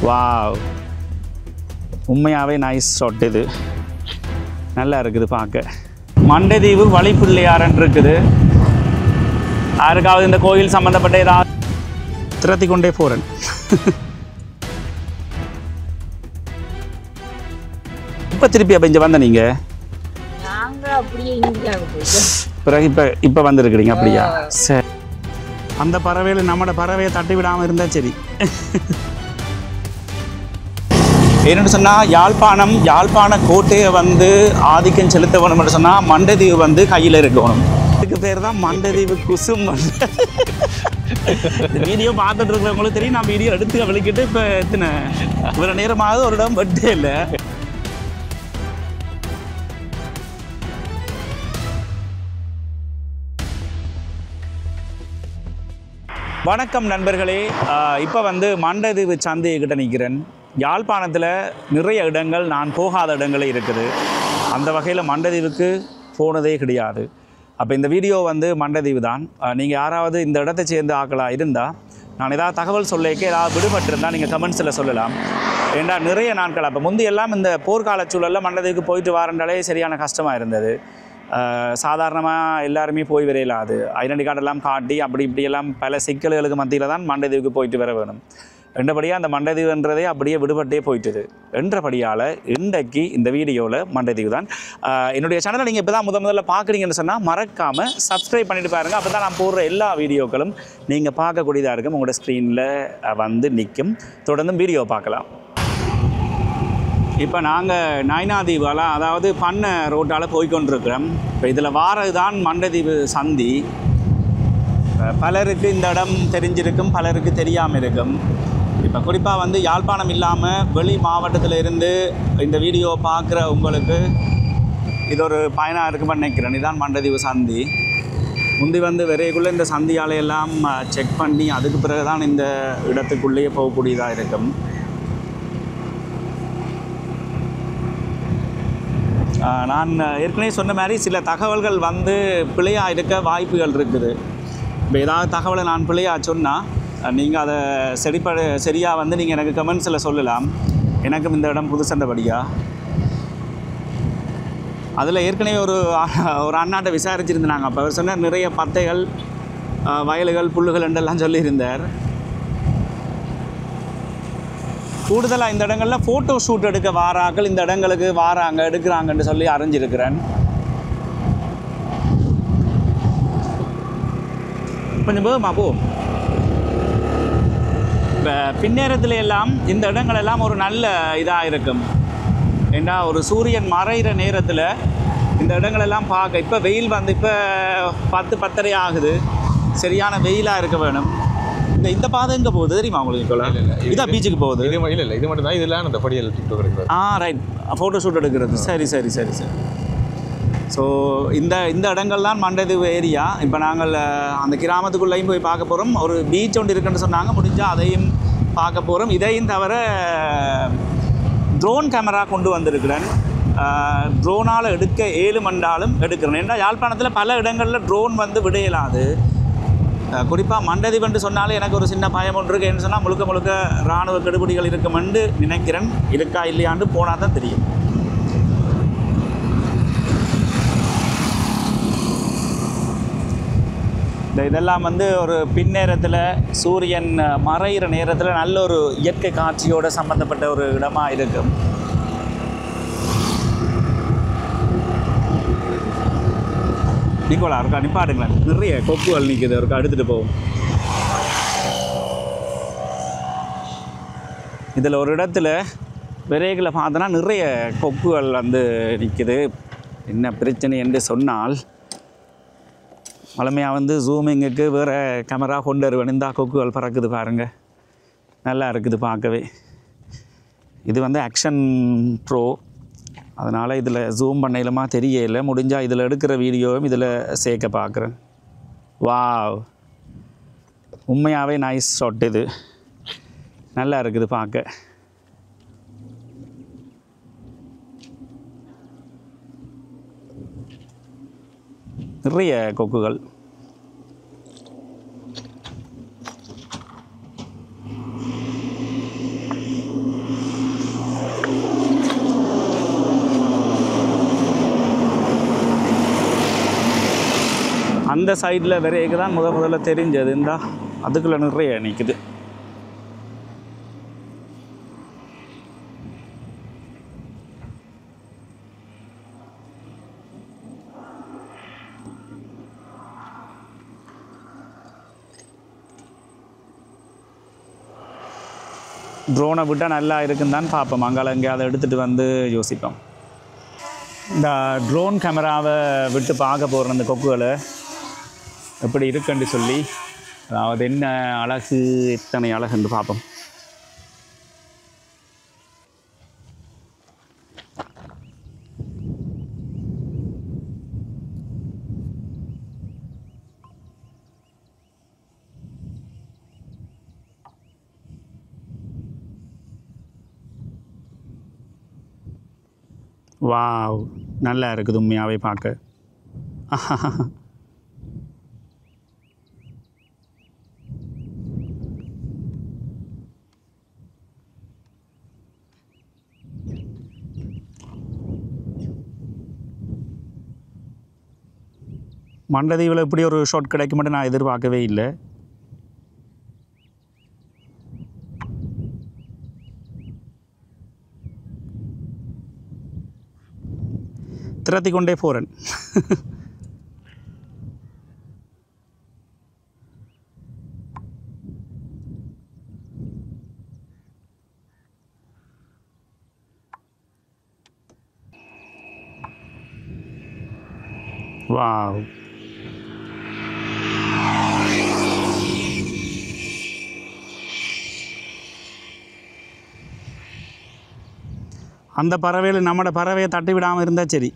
Wow, உண்மையாகவே nice shot. இது நல்லா இருக்குது பார்க்க. மண்டைதீவு வழிப்பிள்ளையாரன் இருக்குது. யாருக்காவது இந்த கோயில் சம்மந்தப்பட்ட ஏதாவது திரத்தி கொண்டே போகிறேன். இப்போ திருப்பி அப்போ இங்கே வந்த நீங்கள் பிறகு இப்போ வந்திருக்கிறீங்க அப்படியா? சரி, அந்த பறவையில் நம்மளோட பறவையை தட்டி விடாமல் இருந்தால் சரி. என்னென்னு சொன்னால் யாழ்ப்பாண கோட்டையை வந்து ஆதிக்கம் செலுத்த வேணும்னு சொன்னால் மண்டைதீவு வந்து கையில் இருக்கணும். இதுக்கு பேர் தான் மண்டைதீவு குசும். இந்த வீடியோ பார்த்துட்டு இருக்கிறவங்களுக்கு தெரியும். நான் வீடியோ எடுத்து விளக்கிட்டு இப்போ எத்தனை இவ்வளோ நேரமாவது ஒரு இடம் பட்டே இல்லை. வணக்கம் நண்பர்களே, இப்போ வந்து மண்டைதீவு சந்தைக்கிட்ட நிற்கிறேன். யாழ்ப்பாணத்தில் நிறைய இடங்கள் நான் போகாத இடங்களே இருக்குது. அந்த வகையில் மண்டைதீவுக்கு போனதே கிடையாது. அப்போ இந்த வீடியோ வந்து மண்டைதீவு தான். நீங்கள் யாராவது இந்த இடத்தை சேர்ந்து ஆக்கலாக இருந்தால், நான் ஏதாவது தகவல் சொல்லிக்க ஏதாவது விடுபட்டிருந்தால் நீங்கள் கமெண்ட்ஸில் சொல்லலாம். ஏன்னா நிறைய நாட்கள் அப்போ முந்தி எல்லாம் இந்த போர்க்கால சூழலில் மண்டைதீவுக்கு போயிட்டு வரண்டாலே சரியான கஷ்டமாக இருந்தது. சாதாரணமாக எல்லாருமே போய் வரையலாது. ஐடென்டி கார்டெல்லாம் காட்டி அப்படி இப்படியெல்லாம் பல சிக்கல்களுக்கு மத்தியில் தான் மண்டைதீவுக்கு போயிட்டு வர வேணும். ரெண்டபடியாக அந்த மண்டைதீவுன்றதே அப்படியே விடுபட்டே போயிட்டுது. என்றபடியால் இன்றைக்கு இந்த வீடியோவில் மண்டைதீவு தான். என்னுடைய சேனலை நீங்கள் இப்போ தான் முதல்ல பார்க்குறீங்கன்னு சொன்னால் மறக்காமல் சப்ஸ்கிரைப் பண்ணிட்டு பாருங்கள். அப்போ தான் நான் போடுற எல்லா வீடியோக்களும் நீங்கள் பார்க்கக்கூடியதாக இருக்கும். உங்களோட ஸ்க்ரீனில் வந்து நிற்கும். தொடர்ந்து வீடியோ பார்க்கலாம். இப்போ நாங்கள் நைனாதீவால், அதாவது பண்ண ரோட்டால் போய்கொண்டிருக்கிறோம். இப்போ இதில் வாரது தான் மண்டைதீவு சந்தி. பலருக்கு இந்த இடம் தெரிஞ்சிருக்கும், பலருக்கு தெரியாமல் இருக்கும். இப்போ குறிப்பாக வந்து யாழ்ப்பாணம் இல்லாமல் வெளி மாவட்டத்தில் இருந்து இந்த வீடியோ பார்க்குற உங்களுக்கு இது ஒரு பயனாக இருக்குன்னு நினைக்கிறேன். இதுதான் மண்டைதீவு சந்தி. முந்தி வந்து விரைக்குள்ளே இந்த சந்தியாலையெல்லாம் செக் பண்ணி அதுக்கு பிறகு தான் இந்த இடத்துக்குள்ளேயே போகக்கூடியதாக இருக்கும். நான் ஏற்கனவே சொன்ன மாதிரி சில தகவல்கள் வந்து பிழையாக இருக்க வாய்ப்புகள் இருக்குது. இப்போ ஏதாவது தகவலை நான் பிழையாக சொன்னால் நீங்கள் அதை சரியாக வந்து நீங்கள் எனக்கு கமெண்ட்ஸில் சொல்லலாம். எனக்கும் இந்த இடம் புதுசண்டபடியாக. அதில் ஏற்கனவே ஒரு அண்ணாட்ட விசாரிச்சுருந்தாங்க. அப்போ அவர் சொன்னார் நிறைய பத்தைகள், வயல்கள், புல்லுகள் என்றெல்லாம் சொல்லியிருந்தார். கூடுதலாக இந்த இடங்களில் ஃபோட்டோ ஷூட் எடுக்க வாராக்கள் இந்த இடங்களுக்கு எடுக்கிறாங்கன்னு சொல்லி அறிஞ்சிருக்கிறேன். கொஞ்சம் போதுமா போ. இப்போ பின்னேரத்தில் எல்லாம் இந்த இடங்களெல்லாம் ஒரு நல்ல இதாக இருக்கும். ஏன்னா ஒரு சூரியன் மறைகிற நேரத்தில் இந்த இடங்களெல்லாம் பார்க்க, இப்போ வெயில் வந்து இப்போ 10-10:30 ஆகுது. சரியான வெயிலாக இருக்க வேணும். இந்த பாதை எங்கே போகுது தெரியுமா உங்களுக்கு? இதான் பீச்சுக்கு போகுது. இல்லை, இது மட்டும் தான். இதெல்லாம் அந்த படியல் எடுக்கிறது. ரைட், ஃபோட்டோ ஷூட் எடுக்கிறது. சரி. ஸோ இந்த இடங்கள் தான் மண்டைதீவு ஏரியா. இப்போ நாங்கள் அந்த கிராமத்துக்குள்ளேயும் போய் பார்க்க போகிறோம். ஒரு பீச் ஒன்று இருக்குன்னு சொன்னாங்க. முடிஞ்சால் அதையும் பார்க்க போகிறோம். இதையும் தவிர ட்ரோன் கேமரா கொண்டு வந்திருக்கிறேன். ட்ரோனால் எடுக்க 7 மண்டாலும் எடுக்கிறேன். ஏன்னா யாழ்ப்பாணத்தில் பல இடங்களில் ட்ரோன் வந்து விடையலாது. குறிப்பாக மண்டைதீவுன்னு சொன்னாலே எனக்கு ஒரு சின்ன பயம் ஒன்று இருக்குது. என்ன சொன்னால் முழுக்க இராணுவ கெடுபிடிகள் இருக்குமென்று நினைக்கிறேன். இருக்கா இல்லையாண்டு போனால் தான் தெரியும். இதெல்லாம் வந்து ஒரு பின்னேரத்தில் சூரியன் மறைகிற நேரத்தில் நல்ல ஒரு இயற்கை காட்சியோடு சம்மந்தப்பட்ட ஒரு இடமாக இருக்கும். நிக்கோலா இருக்கா நிப்பாடுங்களேன். நிறைய கொக்குகள் நிற்குது. இருக்கா எடுத்துகிட்டு போகும். இதில் ஒரு இடத்துல விரைகளை பார்த்தோன்னா நிறைய கொக்குகள் வந்து நிற்குது. என்ன பிரச்சனை என்று சொன்னால், வழமையாக வந்து ஜூமிங்குக்கு வேறு கேமரா கொண்டு வருவேன். இந்த கொக்குகள் பறக்குது பாருங்கள், நல்லா இருக்குது பார்க்கவே. இது வந்து ஆக்ஷன் ப்ரோ, அதனால் இதில் ஜூம் பண்ணையிலுமா தெரியல. முடிஞ்சால் இதில் எடுக்கிற வீடியோவும் இதில் சேர்க்க பார்க்குறேன். வாவ், உண்மையாகவே நைஸ் ஷாட். இது நல்லா இருக்குது பார்க்க. நிறைய கொக்குகள். அந்த சைடில் விரைக்கு தான் முதல்ல தெரிஞ்சது. இந்தா அதுக்குள்ளே நிறைய நிற்குது. ட்ரோனை விட்டால் நல்லா இருக்குன்னு தான் பார்ப்போம். அங்கால எங்கே அதை எடுத்துகிட்டு வந்து யோசிப்போம். இந்த ட்ரோன் கேமராவை விட்டு பார்க்க போகிற அந்த கொக்குகளை எப்படி இருக்குன்னு சொல்லி, அதாவது என்ன அழகு, எத்தனை அழகுன்னு பார்ப்போம். வாவ், நல்லா இருக்குது உண்மையாகவே பார்க்க. மண்டதீவில் இப்படி ஒரு ஷாட் கிடைக்க மட்டும் நான் எதிர்பார்க்கவே இல்லை. திரத்தி கொண்டே போகிறேன். வாவ், அந்த பறவையில் நம்மளோட பறவையை தட்டி விடாமல் இருந்தால் சரி.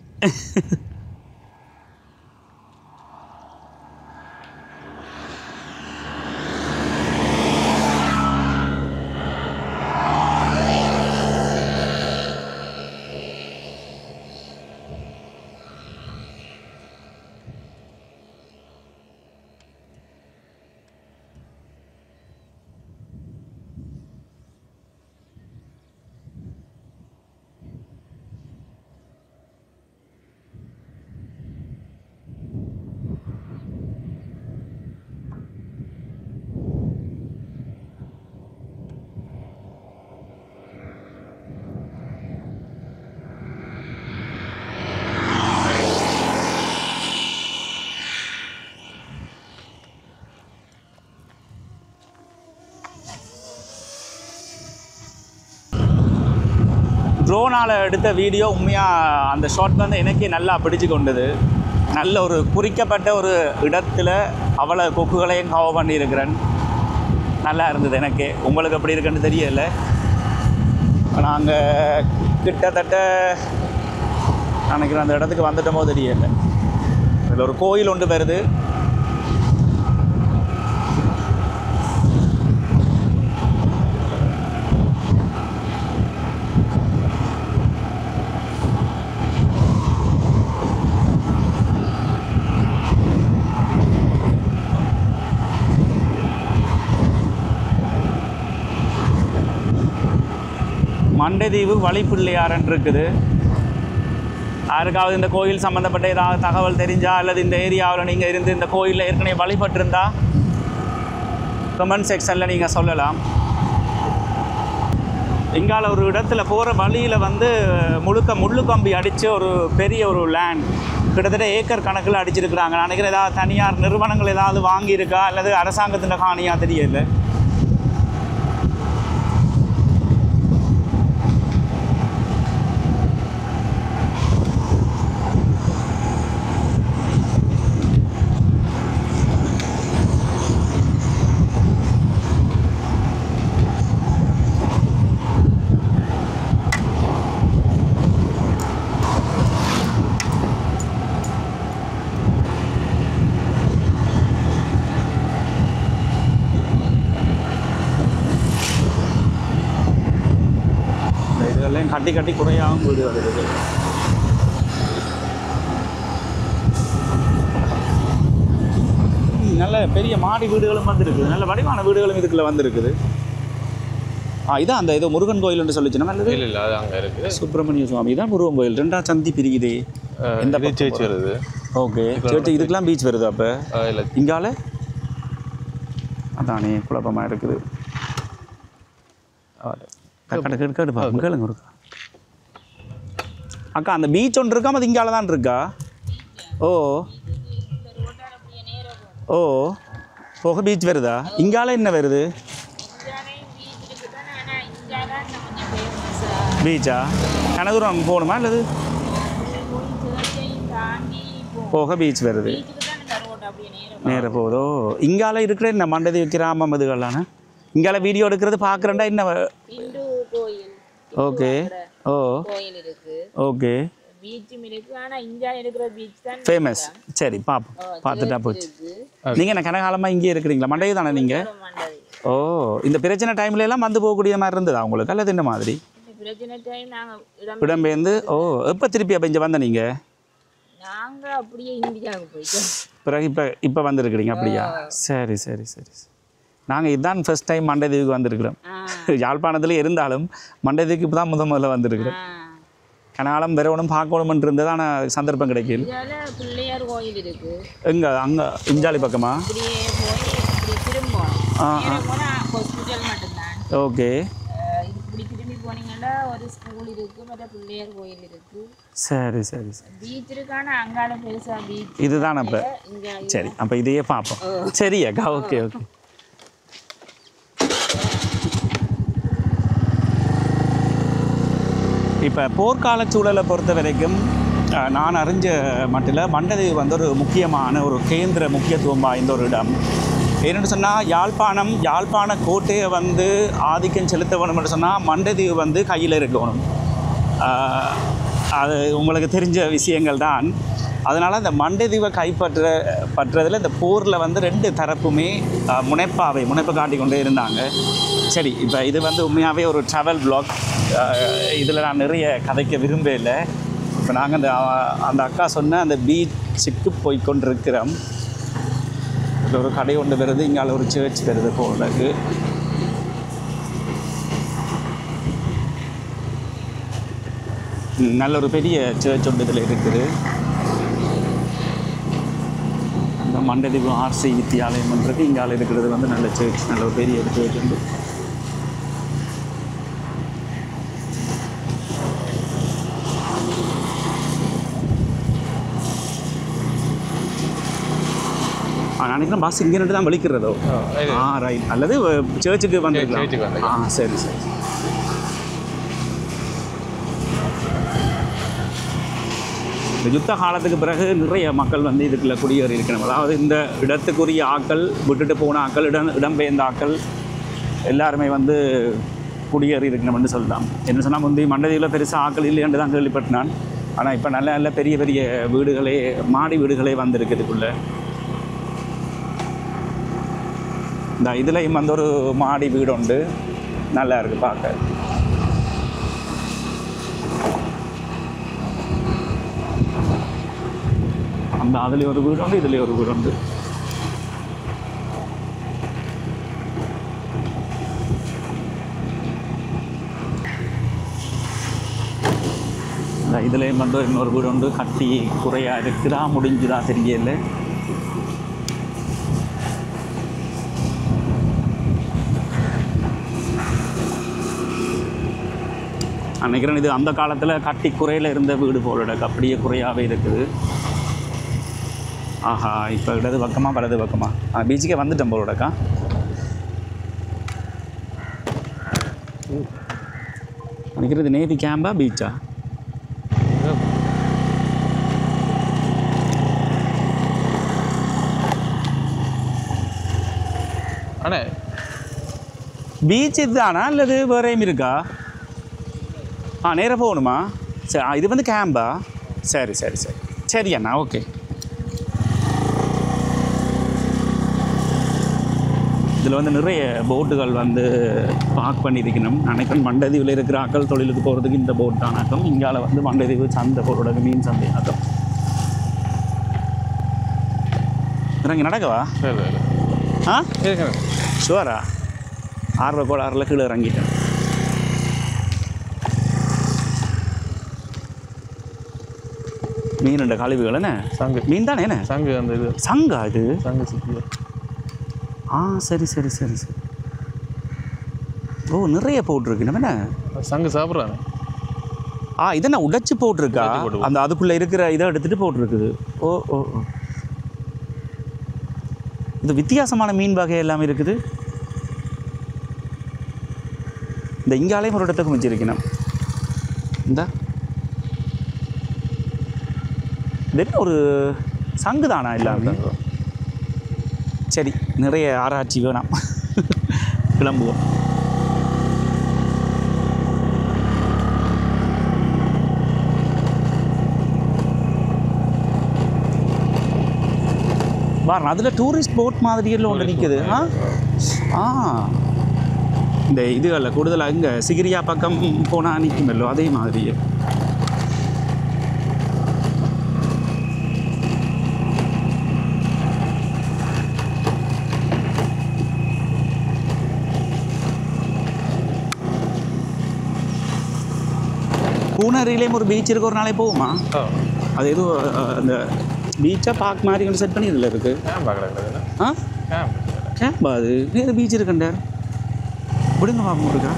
ட்ரோனால் எடுத்த வீடியோ உண்மையாக அந்த ஷாட் வந்து எனக்கே நல்லா பிடிச்சு கொண்டது. நல்ல ஒரு குறிக்கப்பட்ட ஒரு இடத்துல அவ்வளோ கொக்குகளையும் கவர் பண்ணியிருக்கிறேன். நல்லா இருந்தது எனக்கு. உங்களுக்கு எப்படி இருக்குன்னு தெரியலை. நாங்கள் கிட்டத்தட்ட நினைக்கிறேன் அந்த இடத்துக்கு வந்துட்டோமோ தெரியலை. அதில் ஒரு கோயில் ஒன்று வருது. மண்டைதீவு வழிப்பிள்ளையாரன் இருக்குது. யாருக்காவது இந்த கோயில் சம்மந்தப்பட்ட ஏதாவது தகவல் தெரிஞ்சால் அல்லது இந்த ஏரியாவில் நீங்கள் இருந்து இந்த கோயிலில் ஏற்கனவே வழிபட்டிருந்தா கமெண்ட் செக்ஷனில் நீங்கள் சொல்லலாம். இங்கால ஒரு இடத்துல போகிற வழியில் வந்து முழுக்க முள்ளு கம்பி அடித்து ஒரு பெரிய ஒரு லேண்ட் கிட்டத்தட்ட ஏக்கர் கணக்கில் அடிச்சிருக்கிறாங்க. நான் நினைக்கிறேன் ஏதாவது தனியார் நிறுவனங்கள் ஏதாவது வாங்கியிருக்கா அல்லது அரசாங்கத்தின் காணியாக தெரியல. கட்டி கட்டி குறையாகவும் வீடு வருது. நல்ல பெரிய மாடி வீடுகளும் வந்துருக்குது. நல்ல வடிவான வீடுகளும் இதுக்குள்ள வந்துருக்குது. இதான் அந்த ஏதோ முருகன் கோயில் என்று சொல்லிச்சுன்னா நல்லது. இல்லை அது அங்கே இருக்குது. சுப்பிரமணிய சுவாமி தான் முருகன் கோயில். ரெண்டா சந்தி பிரிக்குது. எந்த சேர்ச்சி வருது. ஓகே சர்ச் இதுக்கெல்லாம் பீச் வருது அப்போ இல்லை இங்கால அதானே குழப்பமாக இருக்குது கேடுப்பா கேளுங்க இருக்கா அக்கா அந்த பீச் ஒன்று இருக்காம அது இங்கால தான் இருக்கா ஓ ஓ போக பீச் வருதா இங்கால என்ன வருது பீச்சா கனதூரம் போகணுமா இல்லது போக பீச் வருது நேராக போகுதோ இங்கால இருக்கிற என்ன மண்டதி கிராமம் இதுகளான இங்கால வீடியோ எடுக்கிறது பார்க்குறேன்டா என்ன ஓகே ஓ ஓகே ஃபேமஸ் சரி பார்ப்போம் பார்த்துட்டா போச்சு நீங்கள் என்ன கனகாலமாக இங்கே இருக்கிறீங்களா மண்டே தானே நீங்கள் ஓ இந்த பிரச்சனை டைம்ல எல்லாம் வந்து போகக்கூடிய மாதிரி இருந்ததா உங்களுக்கு அல்லது இந்த மாதிரி இடம்பெயர்ந்து ஓ எப்போ திருப்பி அப்போ இங்கே வந்த நீங்கள் பிறகு இப்போ வந்துருக்குறீங்க அப்படியா சரி சரி சரி நாங்கள் இதுதான் ஃபர்ஸ்ட் டைம் மண்டதீவுக்கு வந்திருக்கிறோம் யாழ்ப்பாணத்தில் இருந்தாலும் மண்டதீவுக்கு இப்போ தான் முதல்ல வந்திருக்கிறோம் கனாலம் வரணும் பார்க்கணும்னு இருந்தது ஆனால் சந்தர்ப்பம் கிடைக்கல பிள்ளையார் கோயில் இருக்கு எங்கே அங்கே இஞ்சாலி பக்கமா ஹாஸ்பிட்டல் மட்டும்தான் ஓகே இப்படி திரும்பி போனீங்கன்னா ஒரு ஸ்கூல் இருக்கு மற்ற பிள்ளையார் கோயில் இருக்கு சரி சரி சரி பீச் இருக்கான அங்கால பெருசா பீச் இதுதான் அப்போ சரி அப்போ இதையே பார்ப்போம் சரி அக்கா ஓகே ஓகே இப்போ போர்க்கால சூழலை பொறுத்த வரைக்கும் நான் அறிஞ்ச மட்டில் மண்டதீவு வந்து ஒரு முக்கியமான ஒரு கேந்திர முக்கியத்துவம் வாய்ந்த ஒரு இடம் ஏன்னு சொன்னால் யாழ்ப்பாண கோட்டையை வந்து ஆதிக்கம் செலுத்த வேணும்னு சொன்னால் மண்டதீவு வந்து கையில் இருக்கணும் அது உங்களுக்கு தெரிஞ்ச விஷயங்கள் தான் அதனால் அந்த மண்டதீவை கைப்பற்றதில் இந்த போரில் வந்து ரெண்டு தரப்புமே முனைப்பு காட்டி கொண்டே இருந்தாங்க சரி இப்போ இது வந்து உண்மையாகவே ஒரு ட்ராவல் வ்ளாக் இதில் நான் நிறைய கதைக்க விரும்பல இப்போ நாங்கள் அந்த அக்கா சொன்ன அந்த பீச்சுக்கு போய்கொண்டிருக்கிறோம் இதில் ஒரு கடை ஒன்று வருது இங்கால ஒரு சர்ச் வருது போலக்கு நல்ல ஒரு பெரிய சர்ச் ஒன்று இதில் இருக்குது அந்த மண்டதீவு ஆர்சி வித்தியாலயம் பண்ணுறது இங்கால இருக்கிறது வந்து நல்ல சர்ச் நல்ல ஒரு பெரிய சர்ச் உண்டு நினைக்கிறேன் பஸ் இங்கே தான் வலிக்கிறதோ ரைட் அல்லது சர்ச்சுக்கு வந்துருக்கலாம் சரி சரி இந்த யுத்த காலத்துக்கு பிறகு நிறைய மக்கள் வந்து இதுக்குள்ள குடியேறி இருக்கணும் அதாவது இந்த இடத்துக்குரிய ஆக்கள் விட்டுட்டு போன ஆக்கள் இடம்பெயர்ந்த ஆக்கள் எல்லாருமே வந்து குடியேறி இருக்கணும்னு சொல்லலாம் என்ன சொன்னால் முந்தி மண்டதீவில் பெருசாக ஆக்கள் இல்லைன்னு தான் கேள்விப்பட்டினான் ஆனால் இப்போ நல்ல நல்ல பெரிய பெரிய வீடுகளே மாடி வீடுகளே வந்திருக்குதுக்குள்ளே இந்த இதுலேயும் வந்து ஒரு மாடி வீடு உண்டு நல்லா இருக்குது பார்க்க அந்த அதுலேயும் ஒரு வீடு உண்டு இதுலேயும் ஒரு வீடு உண்டு இந்த இதுலேயும் வந்து இன்னொரு வீடு உண்டு கட்டி குறையாக இருக்குதா முடிஞ்சுதா தெரியல நினைக்கிறேன் இது அந்த காலத்தில் கட்டி குறையில் இருந்த வீடு போலோட அப்படியே குறையாகவே இருக்குது ஆஹா இப்போ இடது பக்கமாக வலது பக்கமாக பீச்சுக்கே வந்துட்டேன் போலோடக்கா நினைக்கிறது நேவி கேம்பா பீச்சா அண்ணே பீச் இதுதானா அல்லது வேறையும் இருக்கா நேராக போகணுமா சரி இது வந்து கேம்பா சரி சரி சரி சரி அண்ணா ஓகே இதில் வந்து நிறைய போட்டுகள் வந்து பார்க் பண்ணியிருக்கணும் நினைக்கிறேன் மண்டதீவில் இருக்கிற ஆக்கள் தொழிலுக்கு போகிறதுக்கு இந்த போட் தான் ஆக்கம் இங்கால வந்து மண்டதீவு சந்தை போட்டோட மீன் சந்தை ஆக்கம் இங்கே நடக்கவா ஷுவரா ஆர்வக்கோளாறில் கீழே இறங்கிட்டேன் மீன் கழிவுகள் என்ன சங்கு மீன் தானே என்ன சங்கு அந்த இது சங்கா இது சங்கு சிக்கி சரி சரி சரி சரி ஓ நிறைய போட்டிருக்கு நம்ம என்ன சங்கு சாப்பிட்றாங்க இதென்ன உடைச்சு போட்டிருக்கா அந்த அதுக்குள்ளே இருக்கிற இதை எடுத்துகிட்டு போட்டிருக்குது ஓ ஓ ஓ இது வித்தியாசமான மீன் வகை எல்லாமே இருக்குது இந்த இங்காலையும் ஒரு இடத்துக்கு வச்சிருக்கணும் இந்த என்ன ஒரு சங்கு தானா எல்லாமே சரி நிறைய ஆராய்ச்சி வேணாம் கிளம்புவோம் பாருங்க அதில் டூரிஸ்ட் போட் மாதிரியெல்லாம் ஒன்று நிற்குது இந்த இதுகளில் கூடுதலாக இங்கே சிகிரியா பக்கம் போனால் நிற்குமல்லோ அதே மாதிரியே பூனரிலேயும் ஒரு பீச் இருக்கு ஒரு நாளே போகுமா அது எதுவும் அந்த பீச்சா பார்க் மாதிரி கொண்டு செட் பண்ணி இதில் இருக்குது கேம்பா அது வேறு பீச் இருக்குண்டார் இப்படிங்க பார்க்க இருக்கா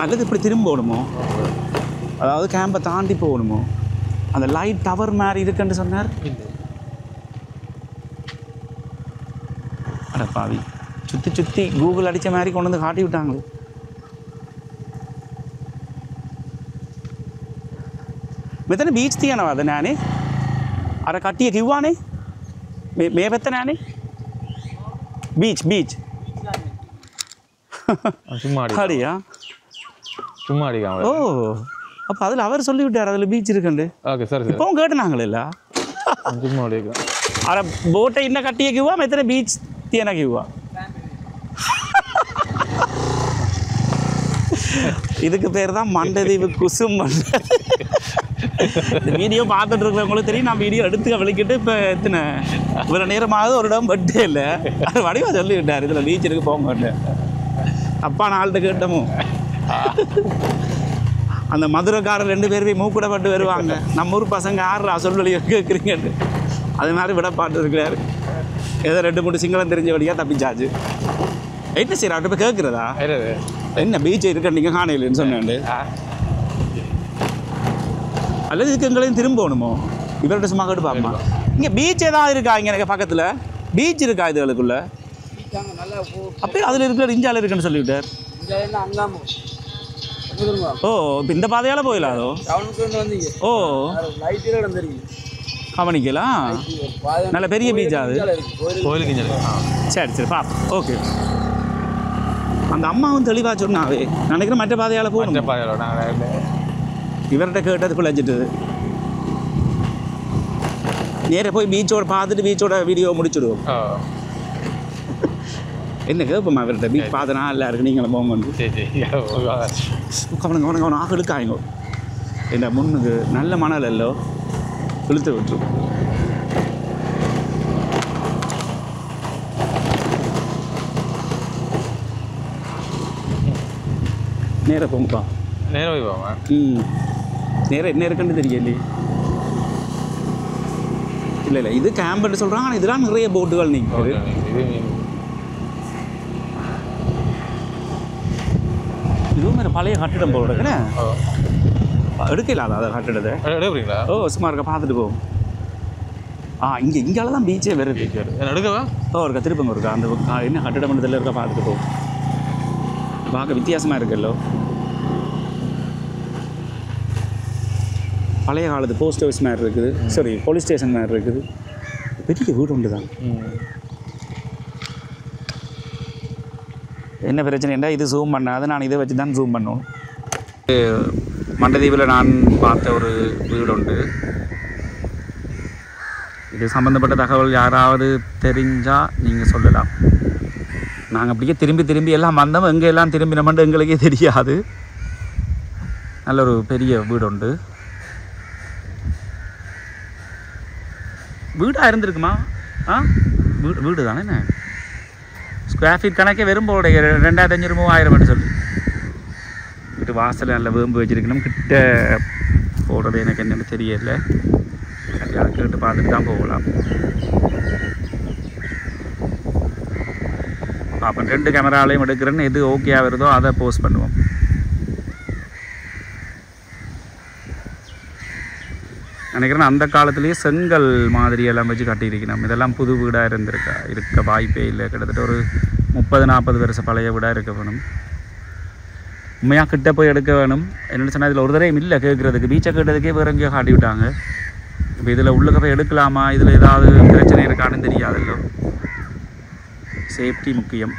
அல்லது இப்படி திரும்ப போகணுமோ அதாவது கேம்பை தாண்டி போகணுமோ அந்த லைட் டவர் மாதிரி இருக்குன்னு சொன்னார் அட பாவி சுற்றி சுற்றி கூகுள் அடித்த மாதிரி கொண்டு வந்து காட்டி விட்டாங்களே මෙතන බීච් තියනවාද නෑනේ අර කට්ටිය කිව්වානේ මේ පැත්ත නෑනේ බීච් சும்மா அடி හරිயா சும்மா அடிக்காம ஓ அப்போ அதில் அவர் சொல்லி விட்டார் அதில் பீச் இருக்குண்டு ஓகே சரி சரி இப்போவும் கேட்டுனாங்களே சும்மா அடிக்கலாம் අර බෝට ඉන්න කට්ටිය කිව්වා මෙතන බීච් තියෙන කිව්වා இதுக்கு பேர் தான் மண்டதீவு குசும் இந்த வீடியோ பார்த்துட்டு இருக்கிறவங்களுக்கு தெரியும் நான் வீடியோ எடுத்து விளக்கிட்டு இப்போ எத்தனை இவ்வளோ நேரமாவது ஒரு இடம் பட்டே இல்லை அது வடிவா சொல்லிவிட்டார் இதில் பீச் இருக்கு போங்க அப்பா நாள்கிட்ட கேட்டமோ அந்த மதுரைக்காரர் 2 பேருமே மூக்கூடப்பட்டு வருவாங்க நம்ம ஊர் பசங்க ஆடுறா சொல்லி கேட்குறீங்கன்னு அது மாதிரி விட பாட்டு இருக்கிறாரு ஏதோ 2-3 சிங்களம் தெரிஞ்ச வழியாக தப்பிச்சாச்சு என்ன சரி அவர்கிட்ட போய் கேட்குறதா என்ன பீச் இருக்க நீங்கள் காணையிலன்னு சொன்னேன் அல்லது இதுக்கு எங்களையும் திரும்பணுமோ இவர்கிட்ட சும்மா கேட்டு பார்ப்போமா இங்கே பீச் ஏதாவது இருக்கா இங்கே எனக்கு பக்கத்தில் பீச் இருக்கா இதுகளுக்குள்ள அப்படியே அதில் இருக்கிற இஞ்சால இருக்குன்னு சொல்லிவிட்டார் ஓ இப்போ இந்த பாதையால் போயிடலாதோ ஓ கவனிக்கலாம் நல்ல பெரிய பீச்சா அது சரி சரி பா ஓகே அந்த அம்மாவும் தெளிவாக சொன்னாவே நினைக்கிறேன் மற்ற பாதையால் போகணும் இவர்கிட்ட கேட்டதுக்குள்ள வச்சுட்டு நேராக போய் பீச்சோட பார்த்துட்டு பீச்சோட வீடியோ முடிச்சுடுவோம் என்ன கேட்போம்மா இவர்கிட்ட பீச் பார்த்தனா இல்லை இருக்கு நீங்களும் போங்க கவனம் ஆக இழுக்காயங்கோ என்ன முன்னுக்கு நல்ல மணல் இல்லோ இழுத்து விட்டுரும் நேராக போங்கப்பா நேரம் போய் போவாங்க நேராக என்ன இருக்குன்னு தெரியலையே இல்லை இது கேம்புன்னு சொல்கிறாங்க ஆனால் இதெல்லாம் நிறைய போட்டுகள் நிற்குது இதுவும் வேறு பழைய கட்டிடம் போல இருக்குண்ணே எடுக்கலாம் அதை கட்டிடத்தை எடுக்கிறீங்களா ஓ சும்மா இருக்க பார்த்துட்டு போவோம் இங்கால தான் பீச்சே வருது எடுக்கவா இருக்கா திருப்பங்க இருக்கா அந்த என்ன கட்டிடம் பண்ணதில் இருக்கா பார்த்துட்டு போவோம் பார்க்க வித்தியாசமாக இருக்குல்லோ பழைய காலத்து போஸ்ட் ஆஃபீஸ் மாதிரி இருக்குது சாரி போலீஸ் ஸ்டேஷன் மாதிரி இருக்குது பெரிய வீடு உண்டு தான் என்ன பிரச்சனைண்டா இது ஜூம் பண்ணாது நான் இதை வச்சு தான் ஜூம் பண்ணுவோம் மண்டதீவில் நான் பார்த்த ஒரு வீடு உண்டு இது சம்மந்தப்பட்ட தகவல் யாராவது தெரிஞ்சால் நீங்கள் சொல்லலாம் நாங்கள் அப்படியே திரும்பி எல்லாம் வந்தோம் எங்கே எல்லாம் திரும்பினோம்னு எங்களுக்கே தெரியாது நல்ல ஒரு பெரிய வீடு உண்டு வீடாக இருந்திருக்குமா வீடு தானே என்ன ஸ்கொயர் ஃபீட் கணக்கே வெறும் போட 2500-3000 சொல்லி வீட்டு வாசல் நல்ல வேம்பு வச்சுருக்கணும் கிட்ட போடுறது எனக்கு என்னென்னு தெரியல. அதை கேட்டு பார்த்துட்டு தான் போகலாம். அப்போ 2 கேமராலையும் எடுக்கிறேன்னு எது ஓகேயாக வருதோ அதை போஸ்ட் பண்ணுவோம். நினைக்கிறேன் அந்த காலத்துலேயே செங்கல் மாதிரி எல்லாம் வச்சு கட்டியிருக்கணும். இதெல்லாம் புது வீடாக இருக்க வாய்ப்பே இல்லை. கிட்டத்தட்ட ஒரு 30-40 வருஷம் பழைய வீடாக இருக்க வேணும். உண்மையாக கிட்ட போய் எடுக்க வேணும். என்னென்னு சொன்னால் இதில் ஒரு தடவையும் இல்லை கேட்குறதுக்கு. பீச்சை கேட்டதுக்கே வேறு எங்கேயோ காட்டி விட்டாங்க. இப்போ இதில் உள்ளுக்க போய் எடுக்கலாமா, இதில் ஏதாவது பிரச்சனை இருக்கான்னு தெரியாதല്ലോ. சேஃப்டி முக்கியம்.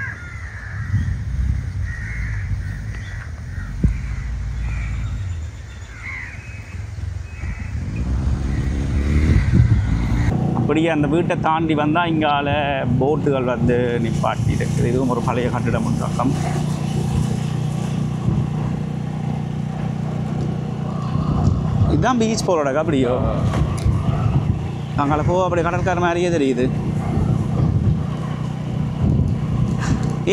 அப்படியே அந்த வீட்டை தாண்டி வந்தால் இங்கால போட்டுகள் வந்து நிப்பாட்டி இருக்குது. இதுவும் ஒரு பழைய கட்டிடம் உண்டாக்கம். இதுதான் பீச் போகிறோட அப்படியோ அங்கால போக அப்படி கடற்கரை மாதிரியே தெரியுது.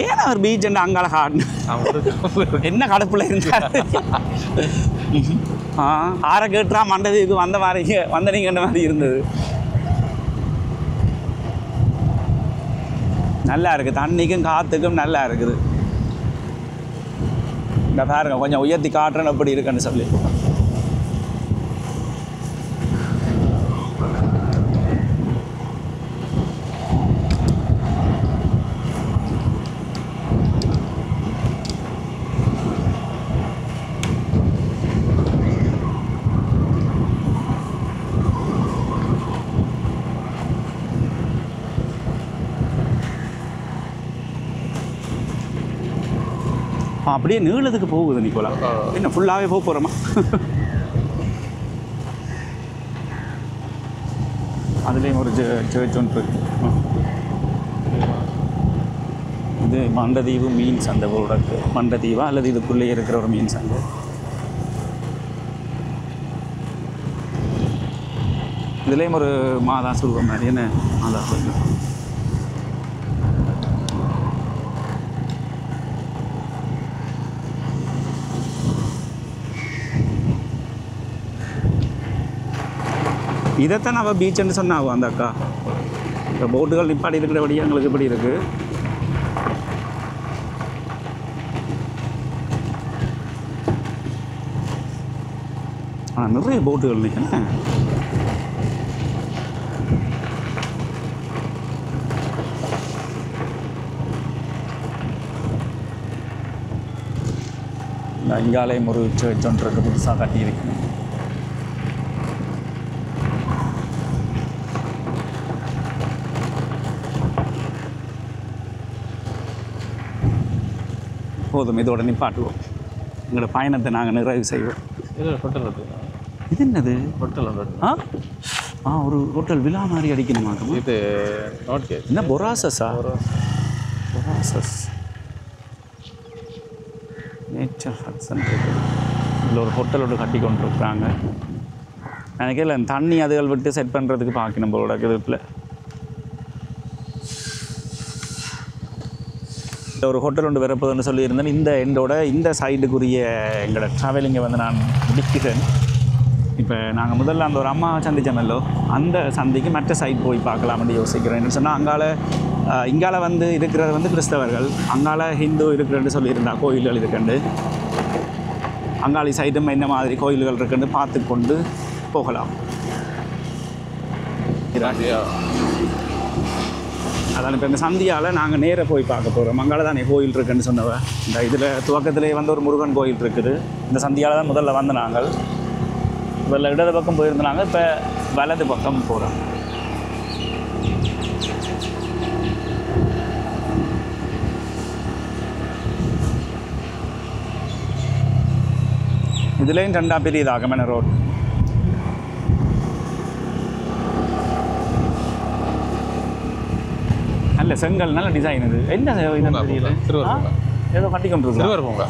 ஏன் அவர் பீச் என்ன அங்கால காட்டு என்ன கடப்புல இருந்தார்? ஆரை கேட்டுறா மண்டதுக்கு வந்த மாதிரி வந்தனீங்கன்ற மாதிரி இருந்தது. நல்லா இருக்குது. தண்ணிக்கும் காற்றுக்கும் நல்லா இருக்குது. இந்த பாருங்க கொஞ்சம் உயர்த்தி காட்டுறேன்னு எப்படி இருக்குன்னு சொல்லி. அப்படியே நீளத்துக்கு போகுது நிக்கோலா. என்ன ஃபுல்லாகவே போக போகிறோமா? அதுலேயும் ஒரு சர்ச் ஒன்று இருக்கு. இது மண்டதீவு மீன் சந்தை போல. மண்டதீவா அல்லது இதுக்குள்ளே இருக்கிற ஒரு மீன் சந்தை. இதுலேயும் ஒரு மாதா சொல்கிற மாதிரி என்ன மாதா சொல்லுங்க. இதைத்தான் அவள் பீச்சுன்னு சொன்னாவும் அந்த அக்கா. இப்போ போட்டுகள் நிப்பாடி இருக்கிறபடியே எங்களுக்கு எப்படி இருக்குது. ஆனால் நிறைய போட்டுகள் நிற்கிறேன். இங்காலயம் ஒரு சர்ச் ஒன்று புதுசாக கட்டியிருக்கேன். போதும், இதோட நிப்பாட்டுவோம். எங்களோட பயணத்தை நாங்கள் நிறைவு செய்வோம். இது என்னது? ஹோட்டல் ஒரு ஹோட்டல் விழா மாதிரி அடிக்கணுமா? இது நாட் கேஸ். என்ன பொராசஸா? பொராசஸ் நேச்சர் ஹட்சன். இதில் ஒரு ஹோட்டலோடு கட்டி கொண்டு இருக்கிறாங்க. எனக்கு இல்லை தண்ணி அதுகள் விட்டு செட் பண்ணுறதுக்கு பார்க்கணும் போலோட கிருப்பில். ஒரு ஹோட்டல் ஒன்று வரப்போதுன்னு சொல்லியிருந்தேன். இந்த சைடுக்குரிய எங்களோட ட்ராவலிங்கை வந்து நான் முடிக்கிறேன். இப்போ நாங்கள் முதல்ல அந்த ஒரு அம்மா சந்திச்சோமல்லோ, அந்த சந்திக்கு மற்ற சைட் போய் பார்க்கலாம்னு யோசிக்கிறேன். என்ன சொன்னால் இங்கால வந்து இருக்கிறது வந்து கிறிஸ்தவர்கள், அங்கால ஹிந்து இருக்கிறேன்னு சொல்லியிருந்தா கோயில்கள் இருக்குண்டு. அங்காளி சைடும் என்ன மாதிரி கோயில்கள் இருக்குன்னு பார்த்து கொண்டு போகலாம். அதான் இப்போ இந்த சந்தியால் நாங்கள் நேராக போய் பார்க்க போகிறோம். அங்கால தானே கோயில் இருக்குன்னு சொன்னவ. இந்த இதில் துவக்கத்திலே வந்து ஒரு முருகன் கோயில் இருக்குது. இந்த சந்தியால் தான் முதல்ல வந்து நாங்கள் முதல்ல இடது பக்கம் போயிருந்தாங்க. இப்போ வலது பக்கம் போகிறோம். இதுலேயும் 2 பெரியதாக மென ரோட். நல்ல செங்கல், நல்ல டிசைன். இது என்ன இதுன்னு தெரியல. ஏதோ கட்டி கொண்டு இருக்கு.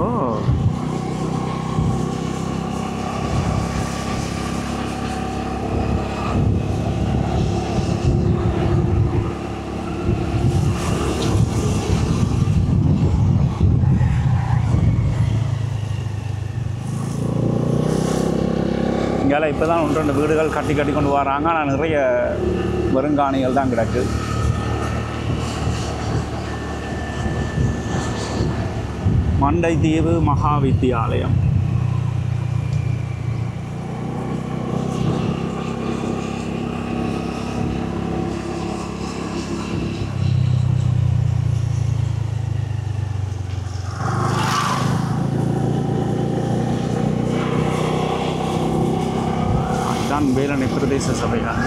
ஓ, இதில் இப்போ தான் 1-2 வீடுகள் கட்டி கொண்டு வராங்க. ஆனால் நிறைய வெறுங்காணிகள் தான் கிடக்கு. மண்டைதீவு மகா வித்தியாலயம். இதுதான் வேலணை பிரதேச சபைகள்.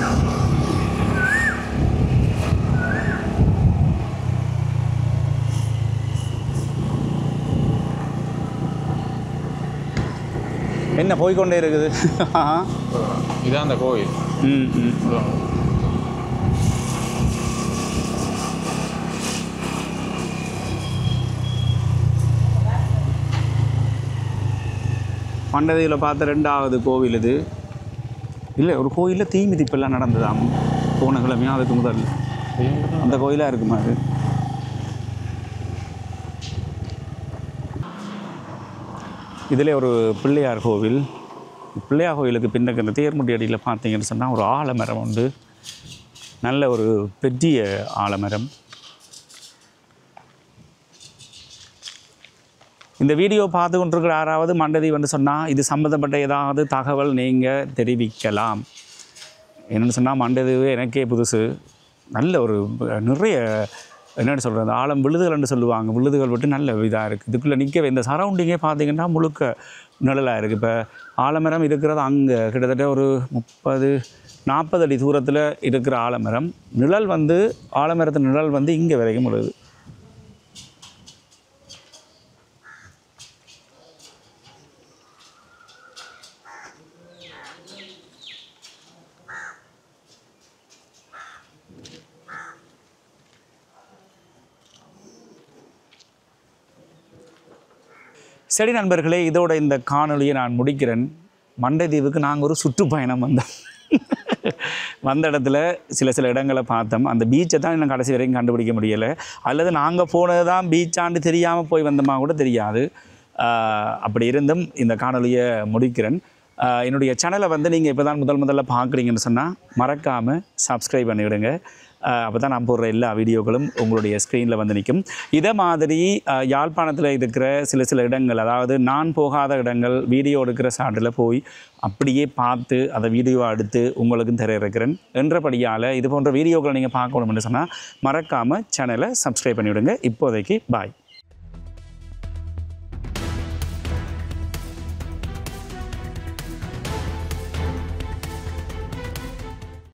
என்ன போய்கொண்டே இருக்குது. இதான் அந்த கோயில். மண்டதியில் பார்த்த 2வது கோவில் இது. இல்லை, ஒரு கோயிலில் தீ மிதிப்பெல்லாம் நடந்ததாம் போன கிழமையும் அதுக்கு முதல். அந்த கோயிலாக இருக்குமா அது? இதில் ஒரு பிள்ளையார் கோவில். பிள்ளையார் கோவிலுக்கு பின்னக்கு இந்த தேர்முடி அடியில் பார்த்தீங்கன்னு சொன்னால் ஒரு ஆலமரம் உண்டு. நல்ல ஒரு பெரிய ஆலமரம். இந்த வீடியோ பார்த்து கொண்டிருக்கிற யாராவது மண்டதீவுன்னு சொன்னால் இது சம்மந்தப்பட்ட ஏதாவது தகவல் நீங்கள் தெரிவிக்கலாம். என்னென்னு சொன்னால் மண்டதீவு எனக்கே புதுசு. நல்ல ஒரு நிறைய என்னென்னு சொல்கிறது, ஆழம் விழுதுகள்னு சொல்லுவாங்க. விழுதுகள் விட்டு நல்ல இதாக இருக்குது. இதுக்குள்ளே நிற்கவே இந்த சரௌண்டிங்கே பார்த்திங்கன்னா முழுக்க நிழலாக இருக்குது. இப்போ ஆலமரம் இருக்கிறது அங்கே கிட்டத்தட்ட ஒரு 30-40 அடி தூரத்தில் இருக்கிற ஆலமரம். நிழல் வந்து ஆலமரத்து நிழல் வந்து இங்கே வரைக்கும் விழுது. சரி நண்பர்களே, இதோட இந்த காணொலியை நான் முடிக்கிறேன். மண்டைதீவுக்கு நாங்கள் ஒரு சுற்றுப்பயணம் வந்தோம். வந்த இடத்துல சில இடங்களை பார்த்தோம். அந்த பீச்சை தான் இன்னும் கடைசி வரைக்கும் கண்டுபிடிக்க முடியலை. அல்லது நாங்கள் போனது தான் பீச்சாண்டு தெரியாமல் போய் வந்தோமா கூட தெரியாது. அப்படி இருந்தும் இந்த காணொலியை முடிக்கிறேன். என்னுடைய சேனலை வந்து நீங்கள் இப்போ தான் முதல்ல பார்க்குறீங்கன்னு சொன்னால் மறக்காமல் சப்ஸ்கிரைப் பண்ணிவிடுங்க. அப்போ தான் நான் போடுற எல்லா வீடியோக்களும் உங்களுடைய ஸ்க்ரீனில் வந்து நிற்கும். இதே மாதிரி யாழ்ப்பாணத்தில் இருக்கிற சில இடங்கள், அதாவது நான் போகாத இடங்கள் வீடியோ எடுக்கிற சாட்டில் போய் அப்படியே பார்த்து அதை வீடியோ எடுத்து உங்களுக்கும் இருக்கிறேன் என்றபடியால் இது போன்ற வீடியோக்களை நீங்கள் பார்க்கணும்னு சொன்னால் மறக்காமல் சேனலை சப்ஸ்கிரைப் பண்ணிவிடுங்க. இப்போதைக்கு பாய்.